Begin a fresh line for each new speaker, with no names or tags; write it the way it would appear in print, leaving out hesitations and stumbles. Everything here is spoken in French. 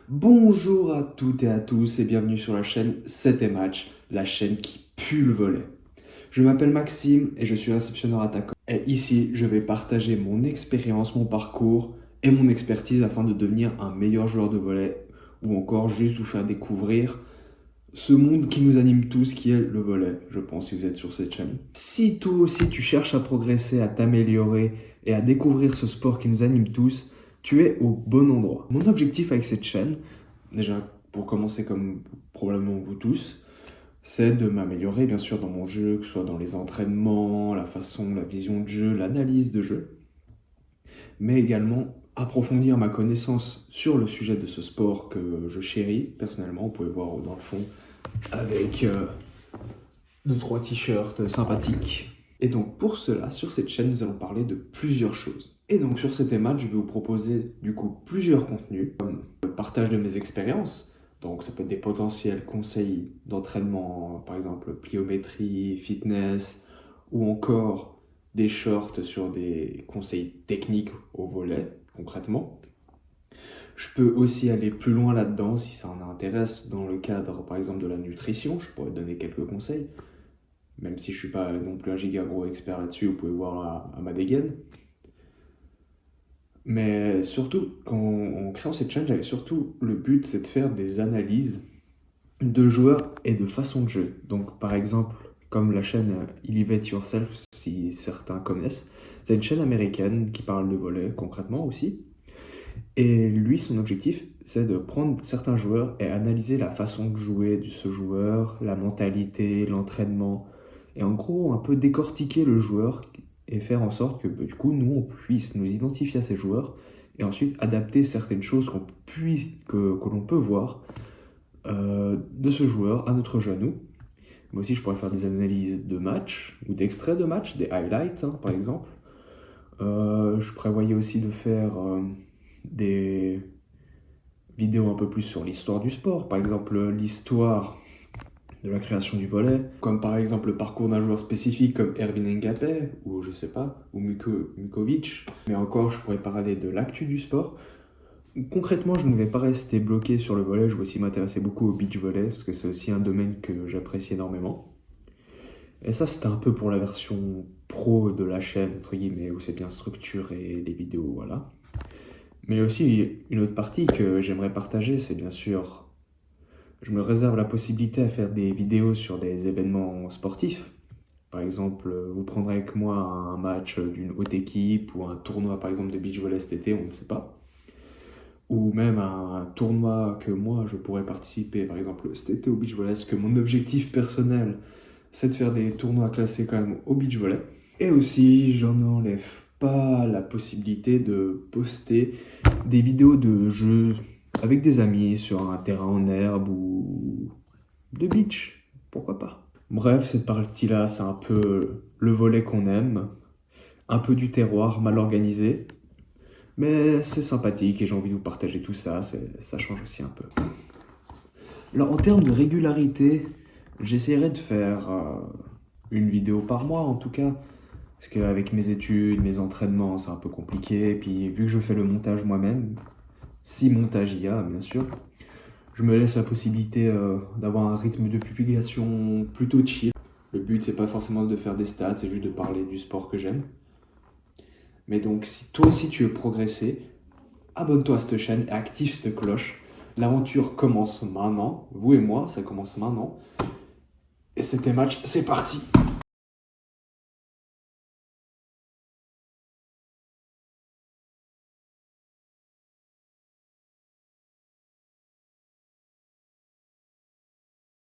Bonjour à toutes et à tous et bienvenue sur la chaîne 7 et Match, la chaîne qui pue le volley. Je m'appelle Maxime et je suis réceptionneur attaquant. Et ici, je vais partager mon expérience, mon parcours et mon expertise afin de devenir un meilleur joueur de volley ou encore juste vous faire découvrir ce monde qui nous anime tous, qui est le volley, je pense, si vous êtes sur cette chaîne. Si toi aussi tu cherches à progresser, à t'améliorer et à découvrir ce sport qui nous anime tous, tu es au bon endroit. Mon objectif avec cette chaîne, déjà pour commencer comme probablement vous tous, c'est de m'améliorer bien sûr dans mon jeu, que ce soit dans les entraînements, la façon, la vision de jeu, l'analyse de jeu, mais également approfondir ma connaissance sur le sujet de ce sport que je chéris personnellement. Vous pouvez voir dans le fond avec 2-3 t-shirts sympathiques. Et donc pour cela, sur cette chaîne, nous allons parler de plusieurs choses. Et donc sur cet match, je vais vous proposer du coup plusieurs contenus, comme le partage de mes expériences. Donc ça peut être des potentiels conseils d'entraînement, par exemple pliométrie, fitness, ou encore des shorts sur des conseils techniques au volet, concrètement. Je peux aussi aller plus loin là-dedans si ça en intéresse dans le cadre, par exemple, de la nutrition. Je pourrais donner quelques conseils. Même si je suis pas non plus un giga gros expert là-dessus, vous pouvez voir à ma dégaine. Mais surtout, en créant cette chaîne, j'avais surtout le but, c'est de faire des analyses de joueurs et de façon de jeu. Donc par exemple, comme la chaîne Elevate Yourself, si certains connaissent, c'est une chaîne américaine qui parle de volley concrètement aussi. Et lui, son objectif, c'est de prendre certains joueurs et analyser la façon de jouer de ce joueur, la mentalité, l'entraînement, et en gros un peu décortiquer le joueur et faire en sorte que du coup nous on puisse nous identifier à ces joueurs et ensuite adapter certaines choses que l'on peut voir de ce joueur à notre jeu à nous. Moi aussi je pourrais faire des analyses de matchs ou d'extraits de matchs, des highlights par exemple. Je prévoyais aussi de faire des vidéos un peu plus sur l'histoire du sport, par exemple l'histoire de la création du volley, comme par exemple le parcours d'un joueur spécifique comme Ervin Ngapé, ou je sais pas, ou Mukovic. Mais encore, je pourrais parler de l'actu du sport. Concrètement, je ne vais pas rester bloqué sur le volley, je vais aussi m'intéresser beaucoup au beach volley, parce que c'est aussi un domaine que j'apprécie énormément. Et ça, c'était un peu pour la version pro de la chaîne, entre guillemets, où c'est bien structuré, les vidéos, voilà. Mais aussi, une autre partie que j'aimerais partager, c'est bien sûr, je me réserve la possibilité à faire des vidéos sur des événements sportifs. Par exemple, vous prendrez avec moi un match d'une haute équipe ou un tournoi, par exemple, de beach volley cet été, on ne sait pas. Ou même un tournoi que moi, je pourrais participer, par exemple, cet été au beach volley, parce que mon objectif personnel, c'est de faire des tournois classés quand même au beach volley. Et aussi, j'en enlève pas la possibilité de poster des vidéos de jeux avec des amis sur un terrain en herbe ou de beach, pourquoi pas. Bref, cette partie-là, c'est un peu le volet qu'on aime, un peu du terroir mal organisé, mais c'est sympathique et j'ai envie de vous partager tout ça, ça change aussi un peu. Alors en termes de régularité, j'essaierai de faire une vidéo par mois en tout cas, parce qu'avec mes études, mes entraînements, c'est un peu compliqué, et puis vu que je fais le montage moi-même, si montage il y a bien sûr, je me laisse la possibilité d'avoir un rythme de publication plutôt chill. Le but, c'est pas forcément de faire des stats, c'est juste de parler du sport que j'aime. Mais donc, si toi aussi tu veux progresser, abonne-toi à cette chaîne et active cette cloche. L'aventure commence maintenant. Vous et moi, ça commence maintenant. Et c'était match, c'est parti!